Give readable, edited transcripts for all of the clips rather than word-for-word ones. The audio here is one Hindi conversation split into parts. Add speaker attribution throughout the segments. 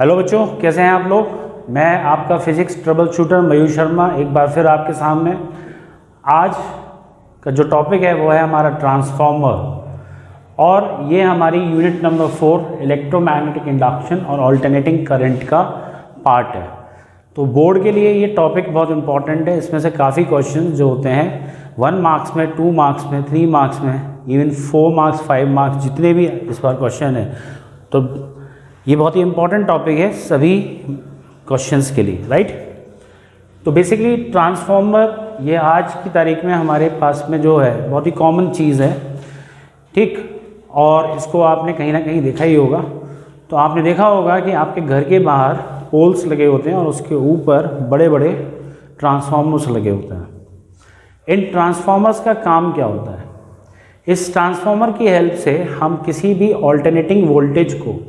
Speaker 1: हेलो बच्चों, कैसे हैं आप लोग। मैं आपका फिजिक्स ट्रबल शूटर मयूर शर्मा एक बार फिर आपके सामने। आज का जो टॉपिक है वो है हमारा ट्रांसफार्मर और ये हमारी यूनिट नंबर 4 इलेक्ट्रोमैग्नेटिक इंडक्शन और अल्टरनेटिंग करंट का पार्ट है। तो बोर्ड के लिए ये टॉपिक बहुत इंपॉर्टेंट है। इसमें से काफ़ी क्वेश्चन जो होते हैं 1 मार्क्स में, 2 मार्क्स में, 3 मार्क्स में, इवन 4 मार्क्स, 5 मार्क्स जितने भी इस बार क्वेश्चन है, तो ये बहुत ही इंपॉर्टेंट टॉपिक है सभी क्वेश्चंस के लिए, राइट। तो बेसिकली ट्रांसफार्मर ये आज की तारीख में हमारे पास में जो है बहुत ही कॉमन चीज़ है, ठीक। और इसको आपने कहीं ना कहीं देखा ही होगा। तो आपने देखा होगा कि आपके घर के बाहर पोल्स लगे होते हैं और उसके ऊपर बड़े बड़े ट्रांसफार्मर्स लगे होते हैं। इन ट्रांसफार्मर्स का काम क्या होता है? इस ट्रांसफार्मर की हेल्प से हम किसी भी ऑल्टरनेटिंग वोल्टेज को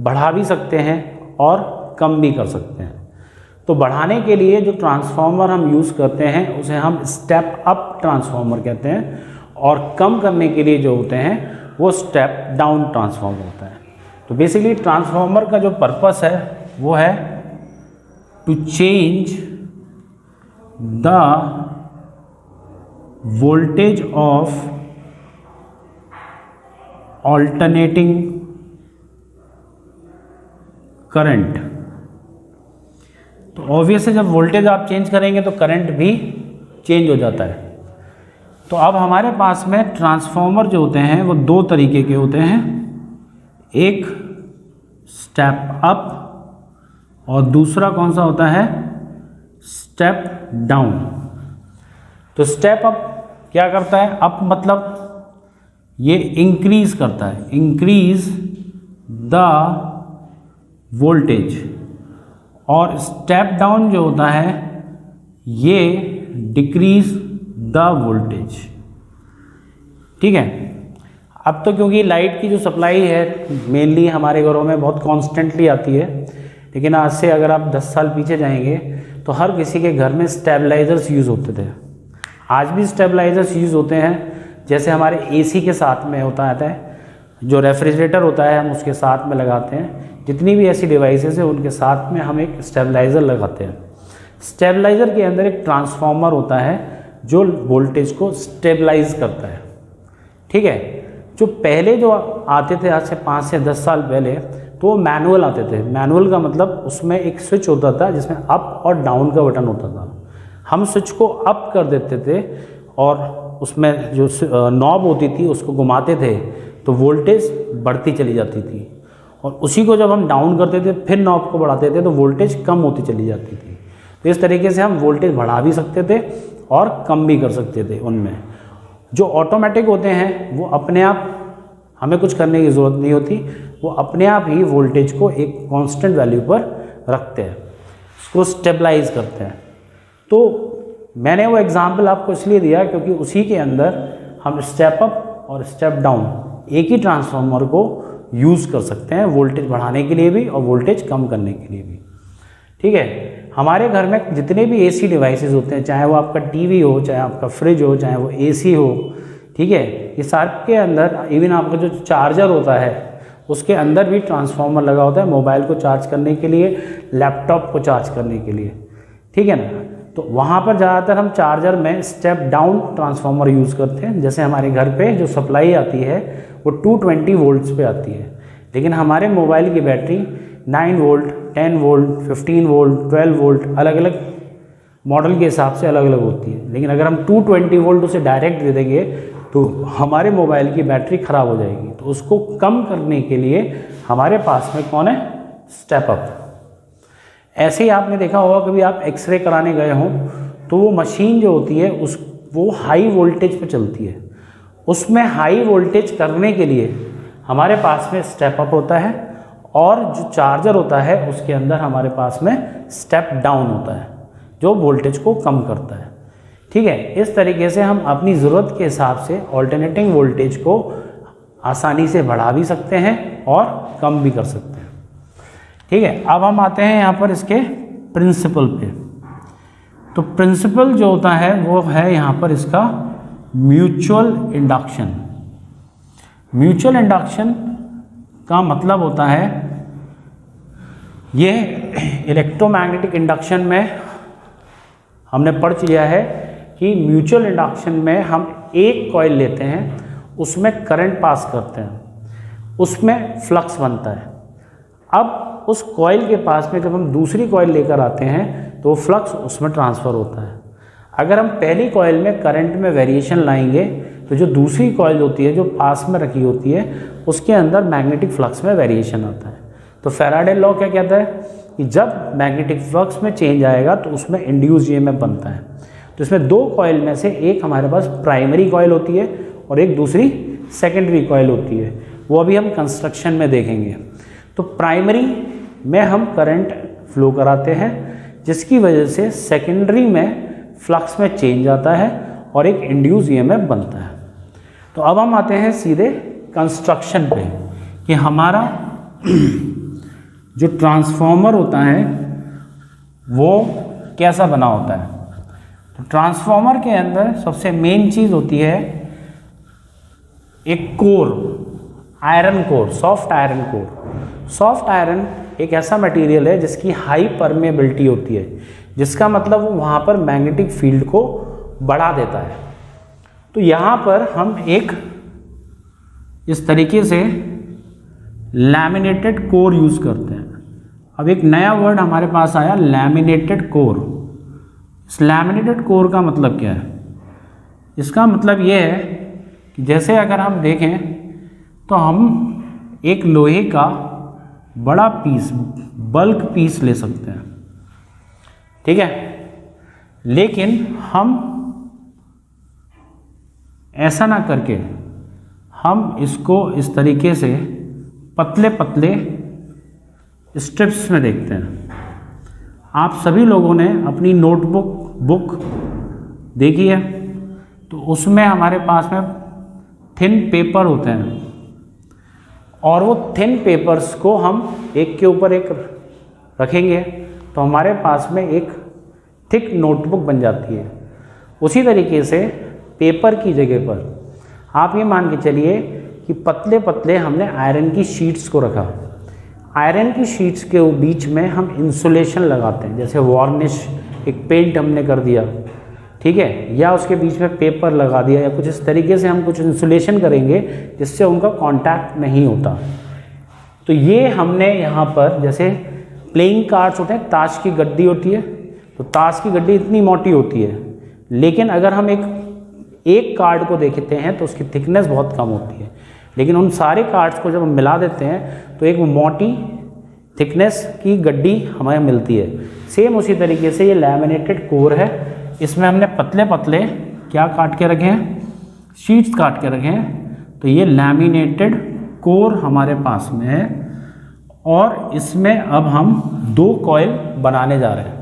Speaker 1: बढ़ा भी सकते हैं और कम भी कर सकते हैं। तो बढ़ाने के लिए जो ट्रांसफार्मर हम यूज़ करते हैं उसे हम स्टेप अप ट्रांसफार्मर कहते हैं, और कम करने के लिए जो होते हैं वो स्टेप डाउन ट्रांसफार्मर होता है। तो बेसिकली ट्रांसफार्मर का जो पर्पस है वो है to change the voltage of alternating current. तो ऑब्वियस है, जब वोल्टेज आप चेंज करेंगे तो करंट भी चेंज हो जाता है। तो अब हमारे पास में ट्रांसफार्मर जो होते हैं वो दो तरीके के होते हैं, एक स्टेप अप और दूसरा कौन सा होता है, स्टेप डाउन। तो स्टेप अप क्या करता है? अप मतलब ये इंक्रीज करता है, इंक्रीज द वोल्टेज, और स्टेप डाउन जो होता है ये डिक्रीज द वोल्टेज, ठीक है। अब तो क्योंकि लाइट की जो सप्लाई है मेनली हमारे घरों में बहुत कॉन्स्टेंटली आती है, लेकिन आज से अगर आप 10 साल पीछे जाएंगे तो हर किसी के घर में स्टेबलाइजर्स यूज़ होते थे। आज भी स्टेबलाइजर्स यूज़ होते हैं, जैसे हमारे एसी के साथ में होता है, जो रेफ्रिजरेटर होता है हम उसके साथ में लगाते हैं। जितनी भी ऐसी डिवाइसेस है उनके साथ में हम एक स्टेबलाइज़र लगाते हैं। स्टेबलाइज़र के अंदर एक ट्रांसफार्मर होता है जो वोल्टेज को स्टेबलाइज करता है, ठीक है। जो पहले जो आते थे आज से 5 से 10 साल पहले, तो वो मैनुअल आते थे। मैनुअल का मतलब उसमें एक स्विच होता था जिसमें अप और डाउन का बटन होता था। हम स्विच को अप कर देते थे और उसमें जो नॉब होती थी उसको घुमाते थे तो वोल्टेज बढ़ती चली जाती थी, और उसी को जब हम डाउन करते थे फिर नॉब को बढ़ाते थे तो वोल्टेज कम होती चली जाती थी। तो इस तरीके से हम वोल्टेज बढ़ा भी सकते थे और कम भी कर सकते थे। उनमें जो ऑटोमेटिक होते हैं वो अपने आप, हमें कुछ करने की ज़रूरत नहीं होती, वो अपने आप ही वोल्टेज को एक कांस्टेंट वैल्यू पर रखते हैं, उसको स्टेबलाइज करते हैं। तो मैंने वो एग्जांपल आपको इसलिए दिया क्योंकि उसी के अंदर हम स्टेप अप और स्टेप डाउन एक ही ट्रांसफार्मर को यूज़ कर सकते हैं, वोल्टेज बढ़ाने के लिए भी और वोल्टेज कम करने के लिए भी, ठीक है। हमारे घर में जितने भी एसी डिवाइसेस होते हैं, चाहे वो आपका टीवी हो, चाहे आपका फ्रिज हो, चाहे वो एसी हो, ठीक है, ये सारे के अंदर इवन आपका जो चार्जर होता है उसके अंदर भी ट्रांसफार्मर लगा होता है, मोबाइल को चार्ज करने के लिए, लैपटॉप को चार्ज करने के लिए, ठीक है ना। तो वहाँ पर ज़्यादातर हम चार्जर में स्टेप डाउन ट्रांसफार्मर यूज़ करते हैं। जैसे हमारे घर पे जो सप्लाई आती है वो 220 वोल्ट्स पे आती है, लेकिन हमारे मोबाइल की battery 9 volt, 10 volt, 15 volt, 12 volt, अलग अलग मॉडल के हिसाब से अलग अलग होती है। लेकिन अगर हम 220 वोल्ट उसे डायरेक्ट दे देंगे तो हमारे मोबाइल की बैटरी ख़राब हो जाएगी। तो उसको कम करने के लिए हमारे पास में कौन है, स्टेप अप। ऐसे ही आपने देखा होगा कभी आप एक्सरे कराने गए हों तो वो मशीन जो होती है वो हाई वोल्टेज पे चलती है। उसमें हाई वोल्टेज करने के लिए हमारे पास में स्टेप अप होता है, और जो चार्जर होता है उसके अंदर हमारे पास में स्टेप डाउन होता है जो वोल्टेज को कम करता है, ठीक है। इस तरीके से हम अपनी ज़रूरत के हिसाब से ऑल्टरनेटिंग वोल्टेज को आसानी से बढ़ा भी सकते हैं और कम भी कर सकते हैं, ठीक है। अब हम आते हैं यहाँ पर इसके प्रिंसिपल पे। तो प्रिंसिपल जो होता है वो है यहाँ पर इसका म्यूचुअल इंडक्शन। म्यूचुअल इंडक्शन का मतलब होता है ये इलेक्ट्रोमैग्नेटिक इंडक्शन में हमने पढ़ लिया है कि म्यूचुअल इंडक्शन में हम एक कॉइल लेते हैं, उसमें करंट पास करते हैं, उसमें फ्लक्स बनता है। अब उस कॉइल के पास में जब हम दूसरी कॉइल लेकर आते हैं तो फ्लक्स उसमें ट्रांसफ़र होता है। अगर हम पहली कॉइल में करंट में वेरिएशन लाएंगे तो जो दूसरी कॉइल होती है जो पास में रखी होती है उसके अंदर मैग्नेटिक फ्लक्स में वेरिएशन आता है। तो फैराडे लॉ क्या कहता है कि जब मैग्नेटिक फ्लक्स में चेंज आएगा तो उसमें इंड्यूस ईएमएफ बनता है। तो इसमें दो कॉइल में से एक हमारे पास प्राइमरी कॉइल होती है और एक दूसरी सेकेंडरी कॉइल होती है, वो अभी हम कंस्ट्रक्शन में देखेंगे। तो प्राइमरी में हम करंट फ्लो कराते हैं जिसकी वजह से सेकेंडरी में फ्लक्स में चेंज आता है और एक इंड्यूस ईएमएफ बनता है। तो अब हम आते हैं सीधे कंस्ट्रक्शन पे कि हमारा जो ट्रांसफॉर्मर होता है वो कैसा बना होता है। तो ट्रांसफॉर्मर के अंदर सबसे मेन चीज़ होती है एक core, iron core, soft iron core. Soft iron एक ऐसा मटेरियल है जिसकी हाई परमेबिलिटी होती है, जिसका मतलब वो वहाँ पर मैग्नेटिक फील्ड को बढ़ा देता है। तो यहाँ पर हम एक इस तरीके से लैमिनेटेड कोर यूज़ करते हैं। अब एक नया वर्ड हमारे पास आया, लैमिनेटेड कोर। इस लैमिनेटेड कोर का मतलब क्या है? इसका मतलब ये है कि जैसे अगर हम देखें तो हम एक लोहे का बड़ा पीस, बल्क पीस ले सकते हैं, ठीक है, लेकिन हम ऐसा ना करके हम इसको इस तरीके से पतले पतले स्ट्रिप्स में देखते हैं। आप सभी लोगों ने अपनी बुक देखी है, तो उसमें हमारे पास में थिन पेपर होते हैं और वो थिन पेपर्स को हम एक के ऊपर एक रखेंगे तो हमारे पास में एक थिक नोटबुक बन जाती है। उसी तरीके से पेपर की जगह पर आप ये मान के चलिए कि पतले पतले हमने आयरन की शीट्स को रखा। आयरन की शीट्स के बीच में हम इंसुलेशन लगाते हैं, जैसे वार्निश, एक पेंट हमने कर दिया, ठीक है, या उसके बीच में पेपर लगा दिया, या कुछ इस तरीके से हम कुछ इंसुलेशन करेंगे जिससे उनका कांटेक्ट नहीं होता। तो ये हमने यहाँ पर जैसे प्लेइंग कार्ड्स होते हैं, ताश की गड्डी होती है, तो ताश की गड्डी इतनी मोटी होती है, लेकिन अगर हम एक कार्ड को देखते हैं तो उसकी थिकनेस बहुत कम होती है, लेकिन उन सारे कार्ड्स को जब हम मिला देते हैं तो एक मोटी थिकनेस की गड्डी हमें मिलती है। सेम उसी तरीके से ये लैमिनेटेड कोर है, इसमें हमने पतले पतले क्या काट के रखे हैं, शीट्स काट के रखे हैं। तो ये लैमिनेटेड कोर हमारे पास में है और इसमें अब हम दो कॉइल बनाने जा रहे हैं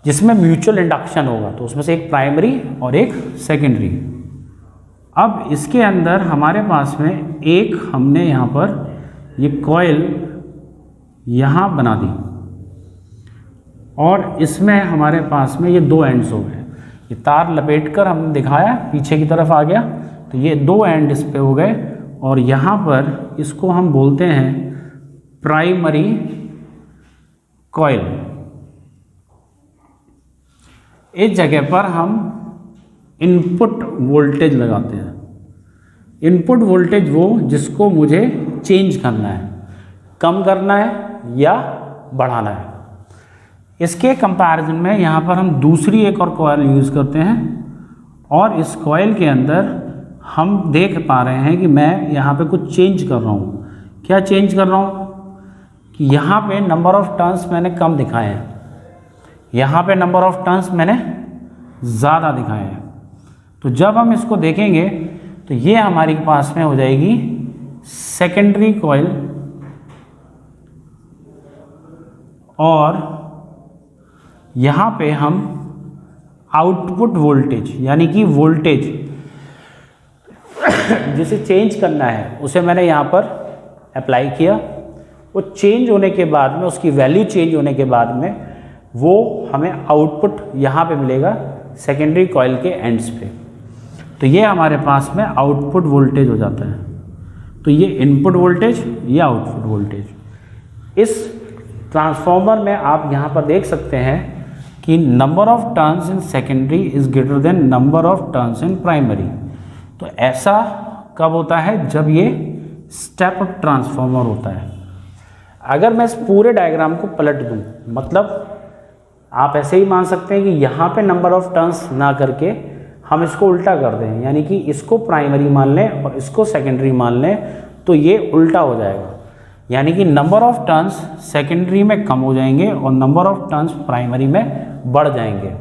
Speaker 1: जिसमें म्यूचुअल इंडक्शन होगा। तो उसमें से एक प्राइमरी और एक सेकेंडरी। अब इसके अंदर हमारे पास में एक हमने यहाँ पर ये कॉइल यहाँ बना दी और इसमें हमारे पास में ये दो एंड्स हो गए। ये तार लपेटकर हमने दिखाया, पीछे की तरफ आ गया, तो ये दो एंड इस पे हो गए और यहाँ पर इसको हम बोलते हैं प्राइमरी कॉइल। इस जगह पर हम इनपुट वोल्टेज लगाते हैं। इनपुट वोल्टेज वो जिसको मुझे चेंज करना है, कम करना है या बढ़ाना है। इसके कंपैरिजन में यहाँ पर हम दूसरी एक और कॉइल यूज़ करते हैं और इस कॉइल के अंदर हम देख पा रहे हैं कि मैं यहाँ पे कुछ चेंज कर रहा हूँ। क्या चेंज कर रहा हूँ कि यहाँ पे नंबर ऑफ़ टर्न्स मैंने कम दिखाए हैं, यहाँ पे नंबर ऑफ़ टर्न्स मैंने ज़्यादा दिखाए हैं। तो जब हम इसको देखेंगे तो ये हमारे पास में हो जाएगी सेकेंडरी कॉइल और यहाँ पे हम आउटपुट वोल्टेज यानी कि वोल्टेज जिसे चेंज करना है उसे मैंने यहाँ पर अप्लाई किया। वो चेंज होने के बाद में, उसकी वैल्यू चेंज होने के बाद में वो हमें आउटपुट यहाँ पे मिलेगा सेकेंडरी कॉइल के एंड्स पे। तो ये हमारे पास में आउटपुट वोल्टेज हो जाता है। तो ये इनपुट वोल्टेज, ये आउटपुट वोल्टेज। इस ट्रांसफॉर्मर में आप यहाँ पर देख सकते हैं कि number of turns in secondary is greater than number of turns in primary. तो ऐसा कब होता है? जब ये स्टेप अप ट्रांसफॉर्मर होता है। अगर मैं इस पूरे डायग्राम को पलट दूं, मतलब आप ऐसे ही मान सकते हैं कि यहाँ पे नंबर ऑफ टर्न्स ना करके हम इसको उल्टा कर दें, यानी कि इसको प्राइमरी मान लें और इसको सेकेंडरी मान लें, तो ये उल्टा हो जाएगा। यानी कि नंबर ऑफ टर्न्स सेकेंडरी में कम हो जाएंगे और नंबर ऑफ टर्न्स प्राइमरी में बढ़ जाएंगे।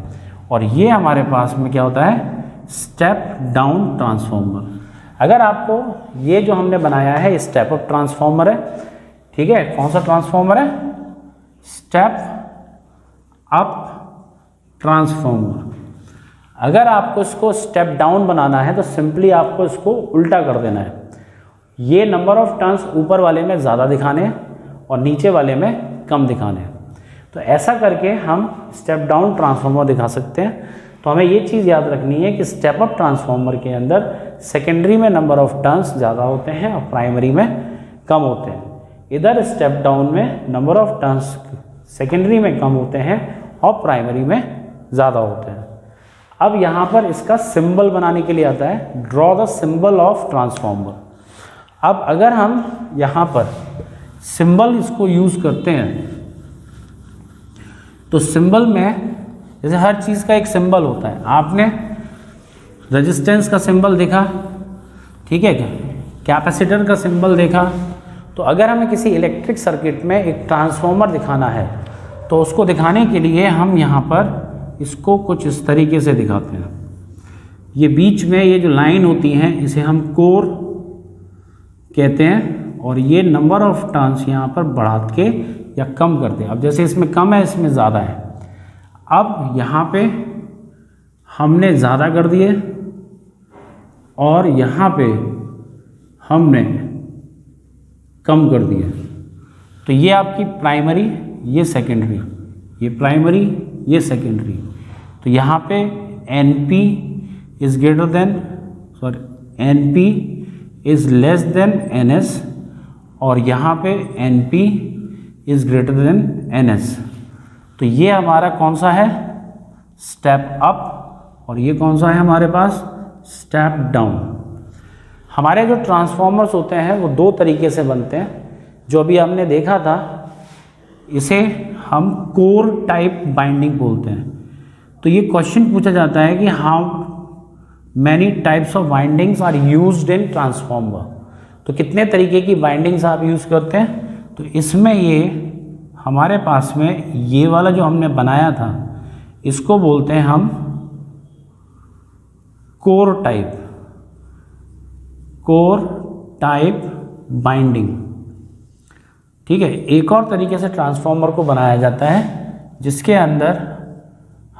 Speaker 1: और ये हमारे पास में क्या होता है? Step down transformer. अगर आपको ये जो हमने बनाया है स्टेप अप ट्रांसफॉर्मर है, ठीक है। कौन सा ट्रांसफॉर्मर है? Step up transformer. अगर आपको इसको स्टेप डाउन बनाना है तो सिंपली आपको इसको उल्टा कर देना है। ये नंबर ऑफ टर्न्स ऊपर वाले में ज़्यादा दिखाने हैं और नीचे वाले में कम दिखाने हैं। तो ऐसा करके हम स्टेप डाउन ट्रांसफॉर्मर दिखा सकते हैं। तो हमें ये चीज़ याद रखनी है कि स्टेप अप ट्रांसफॉर्मर के अंदर सेकेंडरी में नंबर ऑफ टर्न्स ज़्यादा होते हैं और प्राइमरी में कम होते हैं। इधर स्टेप डाउन में नंबर ऑफ टर्न्स सेकेंडरी में कम होते हैं और प्राइमरी में ज़्यादा होते हैं। अब यहाँ पर इसका सिंबल बनाने के लिए आता है draw the symbol of transformer. अब अगर हम यहाँ पर सिंबल इसको यूज़ करते हैं तो सिंबल में जैसे हर चीज़ का एक सिंबल होता है। आपने रेजिस्टेंस का सिंबल देखा, ठीक है, कैपेसिटर का सिंबल देखा। तो अगर हमें किसी इलेक्ट्रिक सर्किट में एक ट्रांसफॉर्मर दिखाना है तो उसको दिखाने के लिए हम यहाँ पर इसको कुछ इस तरीके से दिखाते हैं। ये बीच में ये जो लाइन होती हैं इसे हम कोर कहते हैं और ये नंबर ऑफ टर्न्स यहाँ पर बढ़ा के या कम करते हैं। अब जैसे इसमें कम है, इसमें ज़्यादा है। अब यहाँ पे हमने ज़्यादा कर दिए और यहाँ पे हमने कम कर दिए। तो ये आपकी प्राइमरी, ये सेकेंडरी, ये प्राइमरी, ये सेकेंडरी। तो यहाँ पे NP is greater than NP is less than NS और यहाँ पे NP is greater than NS। तो ये हमारा कौन सा है? Step up. और ये कौन सा है हमारे पास? Step down. हमारे जो ट्रांसफॉर्मर्स होते हैं वो दो तरीके से बनते हैं। जो अभी हमने देखा था इसे हम कोर टाइप बाइंडिंग बोलते हैं। तो ये क्वेश्चन पूछा जाता है कि how many types of windings are used in transformer. तो कितने तरीके की बाइंडिंग्स आप यूज़ करते हैं? तो इसमें ये हमारे पास में ये वाला जो हमने बनाया था इसको बोलते हैं हम कोर टाइप बाइंडिंग, ठीक है। एक और तरीके से ट्रांसफॉर्मर को बनाया जाता है जिसके अंदर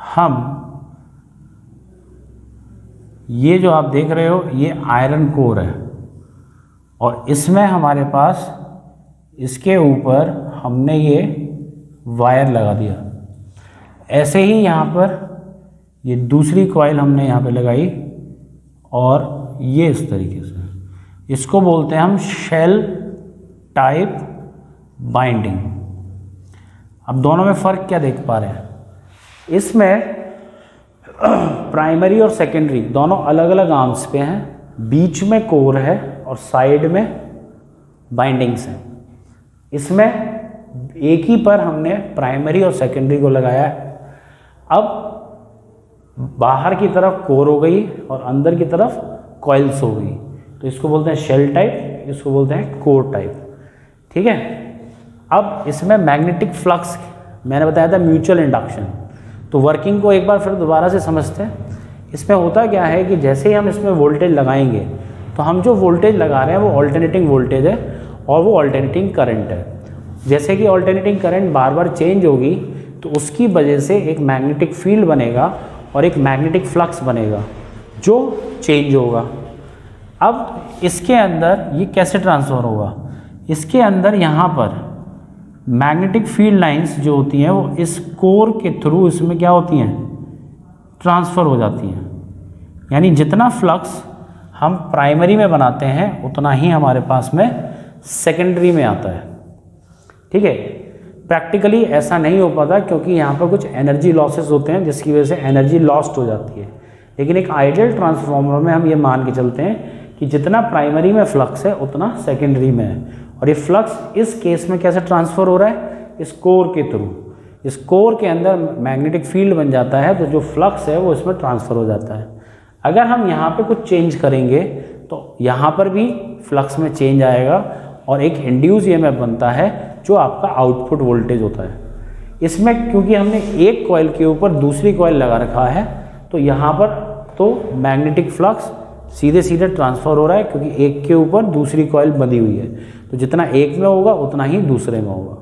Speaker 1: हम ये जो आप देख रहे हो ये आयरन कोर है और इसमें हमारे पास इसके ऊपर हमने ये वायर लगा दिया। ऐसे ही यहाँ पर ये दूसरी कॉइल हमने यहाँ पे लगाई और ये इस तरीके से, इसको बोलते हैं हम शेल टाइप बाइंडिंग। अब दोनों में फ़र्क क्या देख पा रहे हैं? इसमें प्राइमरी और सेकेंडरी दोनों अलग अलग आर्म्स पे हैं, बीच में कोर है और साइड में बाइंडिंग्स हैं। इसमें एक ही पर हमने प्राइमरी और सेकेंडरी को लगाया है। अब बाहर की तरफ कोर हो गई और अंदर की तरफ कॉइल्स हो गई। तो इसको बोलते हैं शेल टाइप, इसको बोलते हैं कोर टाइप, ठीक है। अब इसमें मैग्नेटिक फ्लक्स मैंने बताया था म्यूचुअल इंडक्शन। तो वर्किंग को एक बार फिर दोबारा से समझते हैं। इसमें होता क्या है कि जैसे ही हम इसमें वोल्टेज लगाएंगे तो हम जो वोल्टेज लगा रहे हैं वो ऑल्टरनेटिंग वोल्टेज है और वो ऑल्टरनेटिंग करंट है। जैसे कि ऑल्टरनेटिंग करंट बार बार चेंज होगी तो उसकी वजह से एक मैग्नेटिक फील्ड बनेगा और एक मैग्नेटिक फ्लक्स बनेगा जो चेंज होगा। अब इसके अंदर ये कैसे ट्रांसफ़र होगा? इसके अंदर यहाँ पर मैग्नेटिक फील्ड लाइंस जो होती हैं वो इस कोर के थ्रू इसमें क्या होती हैं? ट्रांसफ़र हो जाती हैं। यानी जितना फ्लक्स हम प्राइमरी में बनाते हैं उतना ही हमारे पास में सेकेंडरी में आता है, ठीक है। प्रैक्टिकली ऐसा नहीं हो पाता क्योंकि यहाँ पर कुछ एनर्जी लॉसेस होते हैं जिसकी वजह से एनर्जी लॉस्ट हो जाती है। लेकिन एक आइडियल ट्रांसफार्मर में हम ये मान के चलते हैं कि जितना प्राइमरी में फ्लक्स है उतना सेकेंडरी में है। और ये फ्लक्स इस केस में कैसे ट्रांसफ़र हो रहा है, इस कोर के थ्रू। इस कोर के अंदर मैग्नेटिक फील्ड बन जाता है तो जो फ्लक्स है वो इसमें ट्रांसफ़र हो जाता है। अगर हम यहाँ पे कुछ चेंज करेंगे तो यहाँ पर भी फ्लक्स में चेंज आएगा और एक इंड्यूस ईएमएफ बनता है जो आपका आउटपुट वोल्टेज होता है। इसमें क्योंकि हमने एक कॉइल के ऊपर दूसरी कॉइल लगा रखा है तो यहाँ पर तो मैग्नेटिक फ्लक्स सीधे सीधे ट्रांसफ़र हो रहा है क्योंकि एक के ऊपर दूसरी कॉइल बंधी हुई है, तो जितना एक में होगा उतना ही दूसरे में होगा।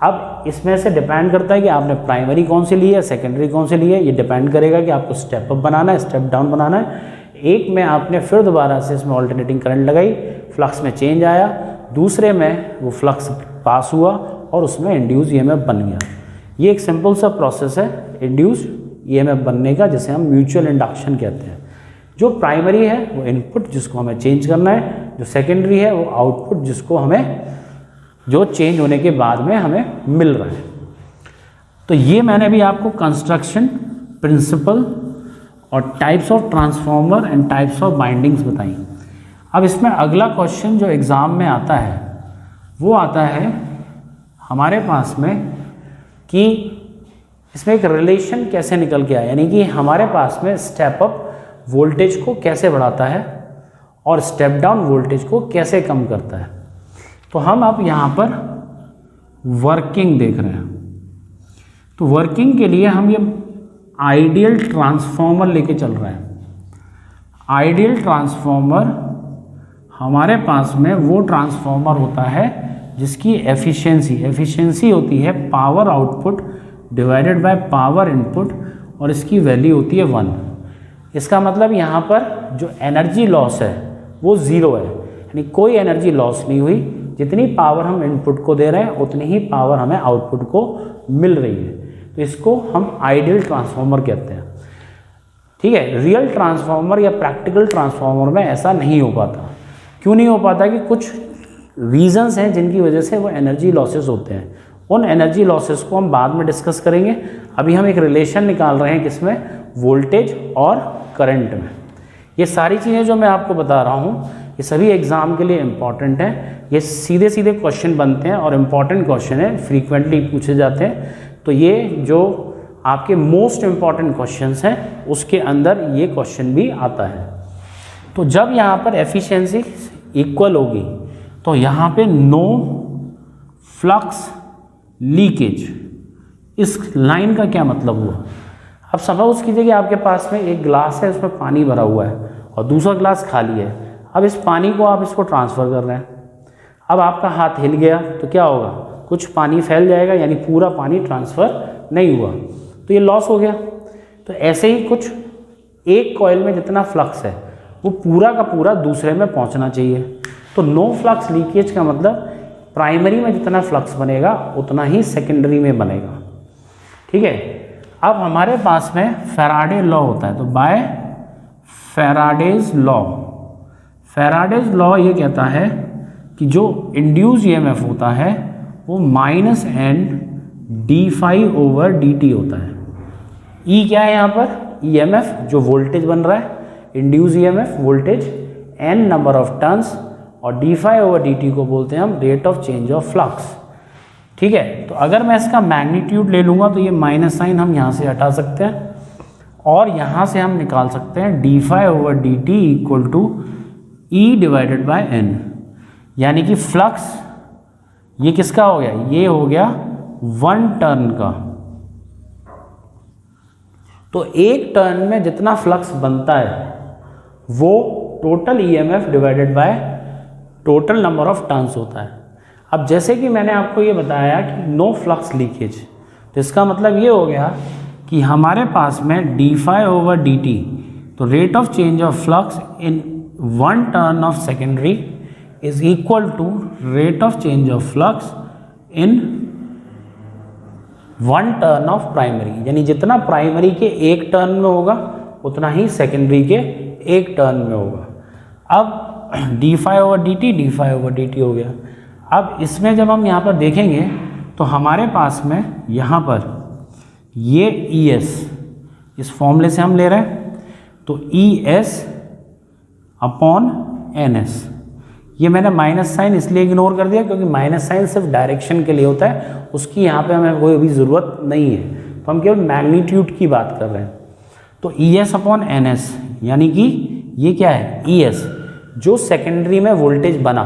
Speaker 1: अब इसमें से डिपेंड करता है कि आपने प्राइमरी कौन सी ली है, सेकेंडरी कौन सी ली है। ये डिपेंड करेगा कि आपको स्टेप अप बनाना है, स्टेप डाउन बनाना है। एक में आपने फिर दोबारा से इसमें ऑल्टरनेटिंग करंट लगाई, फ्लक्स में चेंज आया, दूसरे में वो फ्लक्स पास हुआ और उसमें इंड्यूस ईएमएफ बन गया। ये एक सिंपल सा प्रोसेस है इंड्यूस ईएमएफ बनने का, जिसे हम म्यूचुअल इंडक्शन कहते हैं। जो प्राइमरी है वो इनपुट जिसको हमें चेंज करना है, जो सेकेंडरी है वो आउटपुट जिसको हमें जो चेंज होने के बाद में हमें मिल रहा है। तो ये मैंने भी आपको कंस्ट्रक्शन प्रिंसिपल और types of transformer and types of bindings बताई। अब इसमें अगला क्वेश्चन जो एग्ज़ाम में आता है वो आता है हमारे पास में कि इसमें एक रिलेशन कैसे निकल के आया, यानी कि हमारे पास में स्टेप अप वोल्टेज को कैसे बढ़ाता है और स्टेप डाउन वोल्टेज को कैसे कम करता है। तो हम अब यहाँ पर वर्किंग देख रहे हैं। तो वर्किंग के लिए हम ये आइडियल ट्रांसफार्मर लेके चल रहे हैं। आइडियल ट्रांसफार्मर हमारे पास में वो ट्रांसफार्मर होता है जिसकी एफिशिएंसी होती है power output divided by power input और इसकी वैल्यू होती है 1। इसका मतलब यहाँ पर जो एनर्जी लॉस है वो ज़ीरो है, यानी कोई एनर्जी लॉस नहीं हुई। जितनी पावर हम इनपुट को दे रहे हैं उतनी ही पावर हमें आउटपुट को मिल रही है। तो इसको हम आइडियल ट्रांसफार्मर कहते हैं। ठीक है, रियल ट्रांसफार्मर या प्रैक्टिकल ट्रांसफार्मर में ऐसा नहीं हो पाता। क्यों नहीं हो पाता कि कुछ रीजंस हैं जिनकी वजह से वो एनर्जी लॉसेस होते हैं। उन एनर्जी लॉसेस को हम बाद में डिस्कस करेंगे। अभी हम एक रिलेशन निकाल रहे हैं किसमें, वोल्टेज और करंट में। ये सारी चीज़ें जो मैं आपको बता रहा हूँ ये सभी एग्ज़ाम के लिए इम्पॉर्टेंट हैं। ये सीधे सीधे क्वेश्चन बनते हैं और इम्पॉर्टेंट क्वेश्चन है, फ्रीक्वेंटली पूछे जाते हैं। तो ये जो आपके मोस्ट इम्पॉर्टेंट क्वेश्चंस हैं उसके अंदर ये क्वेश्चन भी आता है। तो जब यहाँ पर एफिशिएंसी इक्वल होगी तो यहाँ पे नो फ्लक्स लीकेज, इस लाइन का क्या मतलब हुआ। अब सपोज कीजिए कि आपके पास में एक ग्लास है, उसमें पानी भरा हुआ है और दूसरा ग्लास खाली है। अब इस पानी को आप इसको ट्रांसफ़र कर रहे हैं। अब आपका हाथ हिल गया तो क्या होगा, कुछ पानी फैल जाएगा, यानी पूरा पानी ट्रांसफ़र नहीं हुआ, तो ये लॉस हो गया। तो ऐसे ही कुछ एक कॉइल में जितना फ्लक्स है वो पूरा का पूरा दूसरे में पहुंचना चाहिए। तो नो फ्लक्स लीकेज का मतलब प्राइमरी में जितना फ्लक्स बनेगा उतना ही सेकेंडरी में बनेगा। ठीक है, अब हमारे पास में फैराडे लॉ होता है। तो बाय फैराडेज लॉ ये कहता है कि जो इंड्यूस ईएमएफ होता है वो -n d∅/dt होता है। ई क्या है यहाँ पर, ईएमएफ जो वोल्टेज बन रहा है, induce EMF voltage, n number of turns, और d∅/dt को बोलते हैं हम rate of change of flux. ठीक है, तो अगर मैं इसका मैग्नीट्यूड ले लूँगा तो ये माइनस साइन हम यहाँ से हटा सकते हैं और यहाँ से हम निकाल सकते हैं d∅/dt इक्वल टू E/n, यानी कि फ्लक्स ये किसका हो गया, ये हो गया 1 टर्न का। तो एक टर्न में जितना फ्लक्स बनता है वो total EMF divided by total number of turns होता है। अब जैसे कि मैंने आपको ये बताया कि नो फ्लक्स लीकेज, तो इसका मतलब ये हो गया कि हमारे पास में d∅/dt, तो rate of change of flux in 1 turn of secondary is equal to rate of change of flux in 1 turn of primary, यानी जितना प्राइमरी के एक टर्न में होगा उतना ही सेकेंडरी के एक टर्न में होगा। अब d∅/dt हो गया। अब इसमें जब हम यहाँ पर देखेंगे तो हमारे पास में यहाँ पर ये ES इस फॉर्मूले से हम ले रहे हैं, तो ES अपॉन NS। ये मैंने माइनस साइन इसलिए इग्नोर कर दिया क्योंकि माइनस साइन सिर्फ डायरेक्शन के लिए होता है, उसकी यहाँ पे हमें कोई भी ज़रूरत नहीं है, तो हम केवल मैग्नीट्यूड की बात कर रहे हैं। तो ES अपॉन NS यानी कि ये क्या है, ES जो सेकेंडरी में वोल्टेज बना,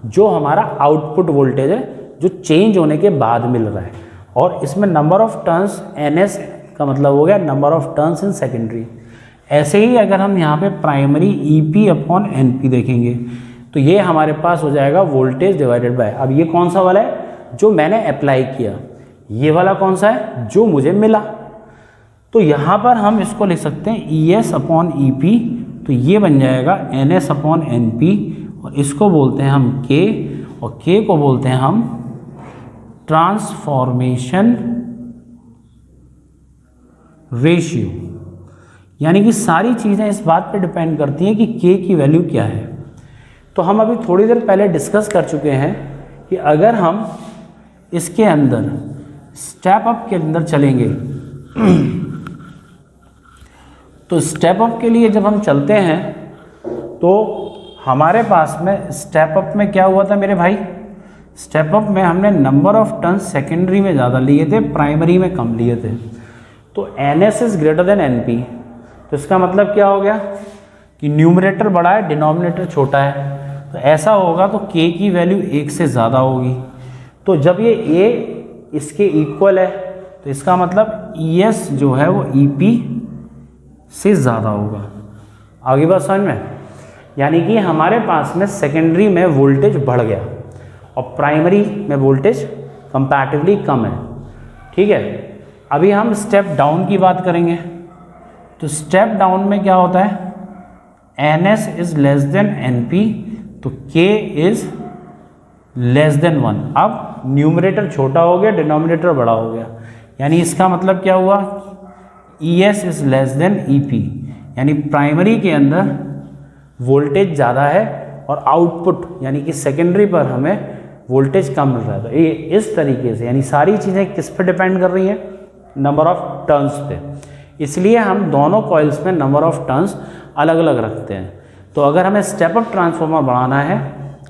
Speaker 1: जो हमारा आउटपुट वोल्टेज है, जो चेंज होने के बाद मिल रहा है, और इसमें नंबर ऑफ टर्न्स NS का मतलब हो गया number of turns in secondary. ऐसे ही अगर हम यहाँ पे प्राइमरी EP अपॉन NP देखेंगे तो ये हमारे पास हो जाएगा वोल्टेज डिवाइडेड बाय, अब ये कौन सा वाला है जो मैंने अप्लाई किया, ये वाला कौन सा है जो मुझे मिला। तो यहाँ पर हम इसको लिख सकते हैं ES अपॉन EP, तो ये बन जाएगा NS अपॉन NP, और इसको बोलते हैं हम K, और K को बोलते हैं हम ट्रांसफॉर्मेशन रेशियो। यानी कि सारी चीज़ें इस बात पे डिपेंड करती हैं कि K की वैल्यू क्या है। तो हम अभी थोड़ी देर पहले डिस्कस कर चुके हैं कि अगर हम इसके अंदर स्टेप अप के अंदर चलेंगे तो स्टेप अप के लिए जब हम चलते हैं तो हमारे पास में स्टेप अप में क्या हुआ था मेरे भाई, स्टेप अप में हमने नंबर ऑफ टर्न सेकेंडरी में ज़्यादा लिए थे, प्राइमरी में कम लिए थे। तो NS is greater than NP, तो इसका मतलब क्या हो गया कि न्यूमरेटर बड़ा है, डिनोमिनेटर छोटा है, तो ऐसा होगा तो K की वैल्यू 1 से ज़्यादा होगी। तो जब ये A इसके इक्वल है तो इसका मतलब ES जो है वो EP से ज़्यादा होगा। आगे बात समझ में, यानी कि हमारे पास में सेकेंडरी में वोल्टेज बढ़ गया और प्राइमरी में वोल्टेज कंपैरेटिवली कम है। ठीक है, अभी हम स्टेप डाउन की बात करेंगे। तो स्टेप डाउन में क्या होता है, NS is less than NP, तो K इज लेस देन 1। अब न्यूमरेटर छोटा हो गया, डिनोमिनेटर बड़ा हो गया, यानी इसका मतलब क्या हुआ, ES is less than EP, यानी प्राइमरी के अंदर वोल्टेज ज़्यादा है और आउटपुट यानी कि सेकेंडरी पर हमें वोल्टेज कम मिल रहा है। तो ये इस तरीके से, यानी सारी चीज़ें किस पे डिपेंड कर रही हैं, नंबर ऑफ टर्न्स पे, इसलिए हम दोनों कॉइल्स में नंबर ऑफ टर्न्स अलग अलग रखते हैं। तो अगर हमें स्टेप अप ट्रांसफार्मर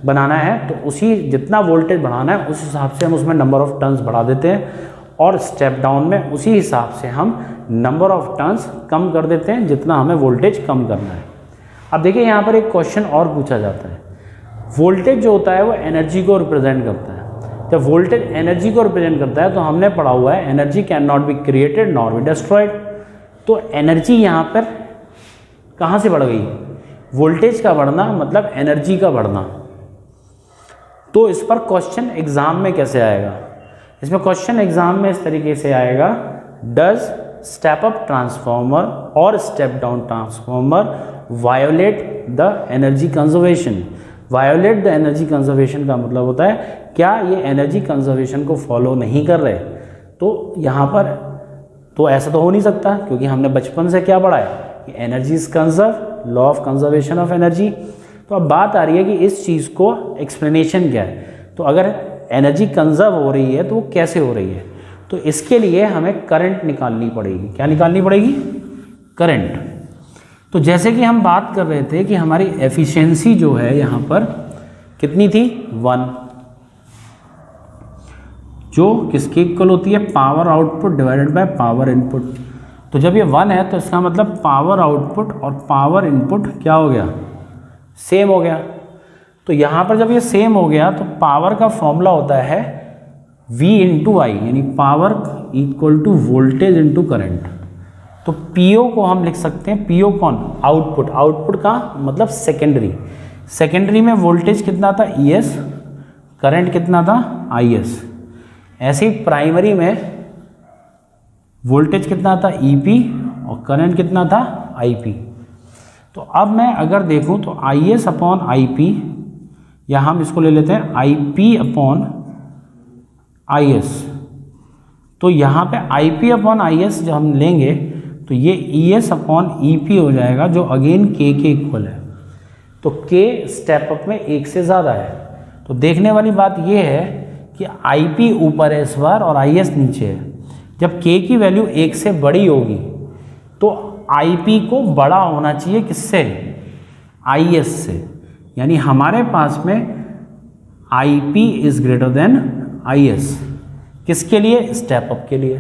Speaker 1: बनाना है तो उसी जितना वोल्टेज बढ़ाना है उस हिसाब से हम उसमें नंबर ऑफ टर्न्स बढ़ा देते हैं, और स्टेप डाउन में उसी हिसाब से हम नंबर ऑफ टर्न्स कम कर देते हैं जितना हमें वोल्टेज कम करना है। अब देखिए यहाँ पर एक क्वेश्चन और पूछा जाता है, वोल्टेज जो होता है वो एनर्जी को रिप्रेजेंट करता है। जब वोल्टेज एनर्जी को रिप्रेजेंट करता है तो हमने पढ़ा हुआ है energy can not be created nor be destroyed. तो एनर्जी यहाँ पर कहाँ से बढ़ गई, वोल्टेज का बढ़ना मतलब एनर्जी का बढ़ना। तो इस पर क्वेश्चन एग्जाम में कैसे आएगा, इसमें क्वेश्चन एग्जाम में इस तरीके से आएगा, डज स्टेप अप ट्रांसफॉर्मर और step down transformer violet the energy conservation. Violet the energy conservation का मतलब होता है क्या ये एनर्जी कंजर्वेशन को फॉलो नहीं कर रहे। तो यहाँ पर तो ऐसा तो हो नहीं सकता, क्योंकि हमने बचपन से क्या पढ़ा है कि energy is conserve, law of conservation of energy. तो अब बात आ रही है कि इस चीज़ को एक्सप्लेनेशन क्या है। तो अगर एनर्जी कंजर्व हो रही है तो वो कैसे हो रही है, तो इसके लिए हमें करंट निकालनी पड़ेगी। क्या निकालनी पड़ेगी, करंट। तो जैसे कि हम बात कर रहे थे कि हमारी एफिशिएंसी जो है यहाँ पर कितनी थी, 1, जो किसके इक्वल होती है, power output divided by power input. तो जब ये 1 है तो इसका मतलब पावर आउटपुट और पावर इनपुट क्या हो गया, सेम हो गया। तो यहाँ पर जब ये सेम हो गया तो पावर का फॉर्मूला होता है V इंटू आई, यानी power equal to voltage into current. तो PO को हम लिख सकते हैं, PO कौन, आउटपुट। आउटपुट का मतलब सेकेंडरी। सेकेंडरी में वोल्टेज कितना था, ES, करंट कितना था, IS। ऐसे ही प्राइमरी में वोल्टेज कितना था, EP, और करंट कितना था, IP। तो अब मैं अगर देखूं तो IS अपॉन IP, या हम इसको ले लेते हैं IP अपॉन IS। तो यहाँ पे IP अपॉन IS जब हम लेंगे तो ये ES अपॉन EP हो जाएगा, जो अगेन K के इक्वल है। तो K स्टेप अप में 1 से ज़्यादा है। तो देखने वाली बात ये है कि IP ऊपर है इस बार और IS नीचे है। जब K की वैल्यू 1 से बड़ी होगी तो IP को बड़ा होना चाहिए किससे, IS से, यानी हमारे पास में IP is greater than IS, किसके लिए, स्टेप अप के लिए।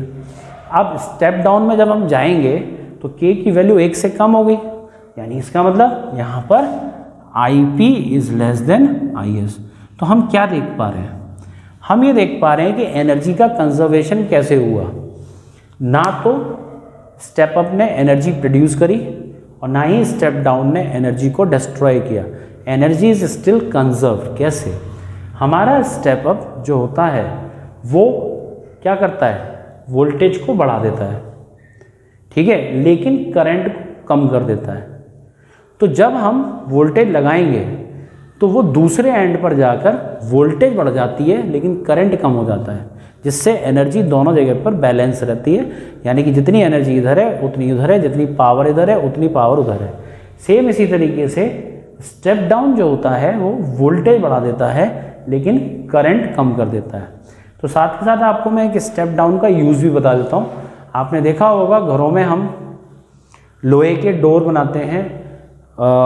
Speaker 1: अब स्टेप डाउन में जब हम जाएंगे तो K की वैल्यू 1 से कम हो गई, यानी इसका मतलब यहाँ पर IP is less than IS। तो हम क्या देख पा रहे हैं, हम ये देख पा रहे हैं कि एनर्जी का कंजर्वेशन कैसे हुआ। ना तो स्टेप अप ने एनर्जी प्रोड्यूस करी और ना ही स्टेप डाउन ने एनर्जी को डिस्ट्रॉय किया, एनर्जी इज स्टिल कंजर्व। कैसे, हमारा स्टेप अप जो होता है वो क्या करता है, वोल्टेज को बढ़ा देता है, ठीक है, लेकिन करंट को कम कर देता है। तो जब हम वोल्टेज लगाएंगे तो वो दूसरे एंड पर जाकर वोल्टेज बढ़ जाती है लेकिन करंट कम हो जाता है, जिससे एनर्जी दोनों जगह पर बैलेंस रहती है, यानी कि जितनी एनर्जी इधर है उतनी उधर है, जितनी पावर इधर है उतनी पावर उधर है। सेम इसी तरीके से स्टेप डाउन जो होता है वो वोल्टेज बढ़ा देता है लेकिन करंट कम कर देता है। तो साथ के साथ आपको मैं एक स्टेप डाउन का यूज़ भी बता देता हूँ। आपने देखा होगा घरों में हम लोहे के डोर बनाते हैं,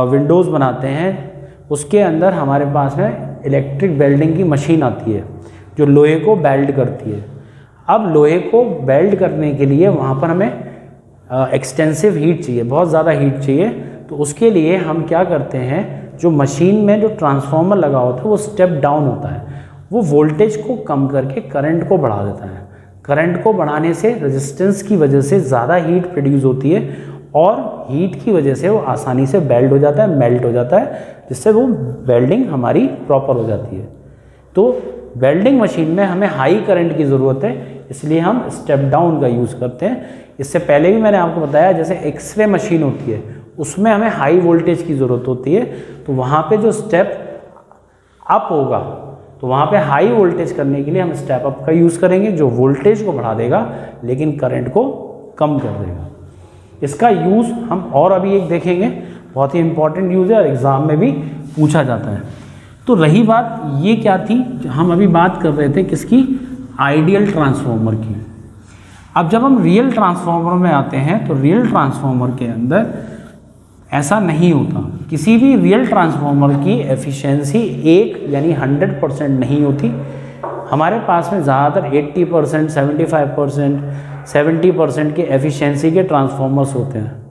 Speaker 1: विंडोज़ बनाते हैं, उसके अंदर हमारे पास में इलेक्ट्रिक वेल्डिंग की मशीन आती है जो लोहे को वेल्ड करती है। अब लोहे को वेल्ड करने के लिए वहाँ पर हमें एक्सटेंसिव हीट चाहिए, बहुत ज़्यादा हीट चाहिए। तो उसके लिए हम क्या करते हैं, जो मशीन में जो ट्रांसफार्मर लगा होता है वो स्टेप डाउन होता है, वो वोल्टेज को कम करके करंट को बढ़ा देता है। करंट को बढ़ाने से रेजिस्टेंस की वजह से ज़्यादा हीट प्रोड्यूस होती है और हीट की वजह से वो आसानी से वेल्ड हो जाता है, मेल्ट हो जाता है, जिससे वो वेल्डिंग हमारी प्रॉपर हो जाती है। तो वेल्डिंग मशीन में हमें हाई करंट की ज़रूरत है, इसलिए हम स्टेप डाउन का यूज़ करते हैं। इससे पहले भी मैंने आपको बताया जैसे एक्सरे मशीन होती है उसमें हमें हाई वोल्टेज की ज़रूरत होती है, तो वहाँ पे जो स्टेप अप होगा तो वहाँ पे हाई वोल्टेज करने के लिए हम स्टेप अप का यूज़ करेंगे जो वोल्टेज को बढ़ा देगा लेकिन करंट को कम कर देगा। इसका यूज़ हम और अभी एक देखेंगे, बहुत ही इंपॉर्टेंट यूज़ है और एग्ज़ाम में भी पूछा जाता है। तो रही बात ये क्या थी, हम अभी बात कर रहे थे किसकी, आइडियल ट्रांसफार्मर की। अब जब हम रियल ट्रांसफार्मर में आते हैं तो रियल ट्रांसफार्मर के अंदर ऐसा नहीं होता। किसी भी रियल ट्रांसफार्मर की एफिशिएंसी 1 यानी 100% नहीं होती। हमारे पास में ज़्यादातर 80%, 75%, 70% के एफिशिएंसी के ट्रांसफार्मर्स होते हैं।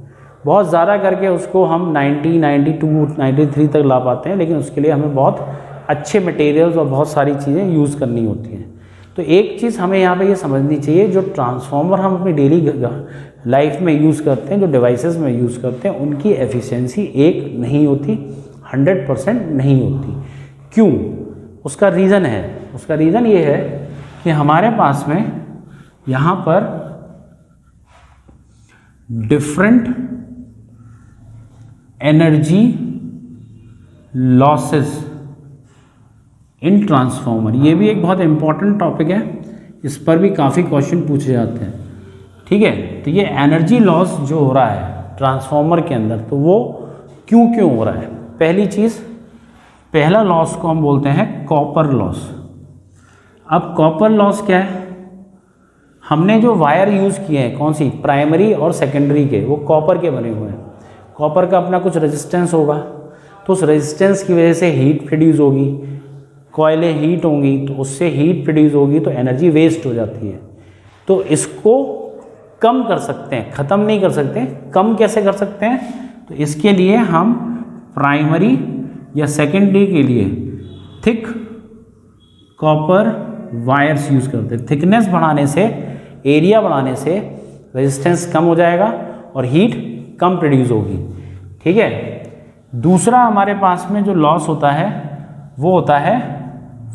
Speaker 1: बहुत ज़्यादा करके उसको हम 90, 92, 93 तक ला पाते हैं, लेकिन उसके लिए हमें बहुत अच्छे मटेरियल्स और बहुत सारी चीज़ें यूज़ करनी होती हैं। तो एक चीज़ हमें यहाँ पे ये समझनी चाहिए, जो ट्रांसफार्मर हम अपनी डेली लाइफ में यूज़ करते हैं, जो डिवाइसेस में यूज़ करते हैं, उनकी एफिशिएंसी 1 नहीं होती, 100% नहीं होती। क्यों? उसका रीज़न है, उसका रीज़न ये है कि हमारे पास में यहाँ पर different energy losses in transformer, ये भी एक बहुत इंपॉर्टेंट टॉपिक है, इस पर भी काफ़ी क्वेश्चन पूछे जाते हैं, ठीक है। तो ये एनर्जी लॉस जो हो रहा है ट्रांसफार्मर के अंदर, तो वो क्यों हो रहा है। पहली चीज़, पहला लॉस को हम बोलते हैं कॉपर लॉस। अब कॉपर लॉस क्या है, हमने जो वायर यूज़ किए हैं, कौन सी, प्राइमरी और सेकेंडरी के, वो कॉपर के बने हुए हैं। कॉपर का अपना कुछ रेजिस्टेंस होगा, तो उस रेजिस्टेंस की वजह से हीट प्रोड्यूस होगी, कॉइलें हीट होंगी, तो उससे हीट प्रोड्यूस होगी तो एनर्जी वेस्ट हो जाती है। तो इसको कम कर सकते हैं, ख़त्म नहीं कर सकते, कम कैसे कर सकते हैं, तो इसके लिए हम प्राइमरी या सेकेंडरी के लिए थिक कॉपर वायर्स यूज़ करते हैं। थिकनेस बढ़ाने से, एरिया बढ़ाने से रेजिस्टेंस कम हो जाएगा और हीट कम प्रोड्यूस होगी, ठीक है। दूसरा हमारे पास में जो लॉस होता है वो होता है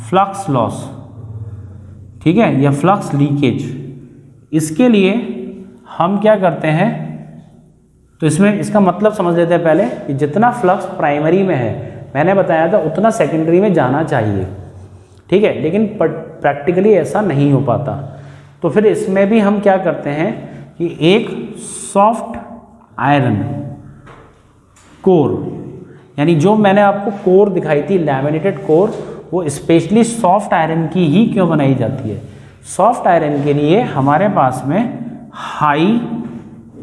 Speaker 1: फ्लक्स लॉस, ठीक है, या फ्लक्स लीकेज। इसके लिए हम क्या करते हैं, तो इसमें इसका मतलब समझ लेते हैं पहले कि जितना फ्लक्स प्राइमरी में है, मैंने बताया था उतना सेकेंडरी में जाना चाहिए, ठीक है, लेकिन प्रैक्टिकली ऐसा नहीं हो पाता। तो फिर इसमें भी हम क्या करते हैं कि एक सॉफ्ट आयरन कोर, यानी जो मैंने आपको कोर दिखाई थी लैमिनेटेड कोर, वो स्पेशली सॉफ्ट आयरन की ही क्यों बनाई जाती है? सॉफ्ट आयरन के लिए हमारे पास में हाई